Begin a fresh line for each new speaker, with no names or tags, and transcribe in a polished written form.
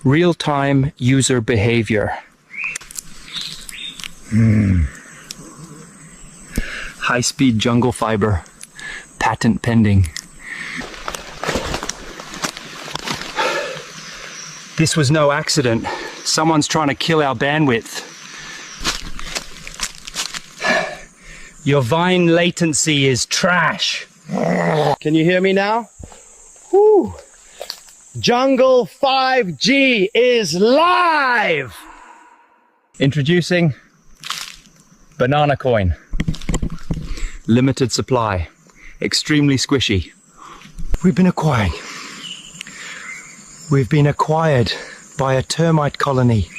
Real-time user behavior. High-speed jungle fiber. Patent pending. This was no accident. Someone's trying to kill our bandwidth. Your Vine latency is trash. Can you hear me now? Whew. Jungle 5G is live! Introducing Banana Coin. Limited supply. Extremely squishy. We've been acquired by a termite colony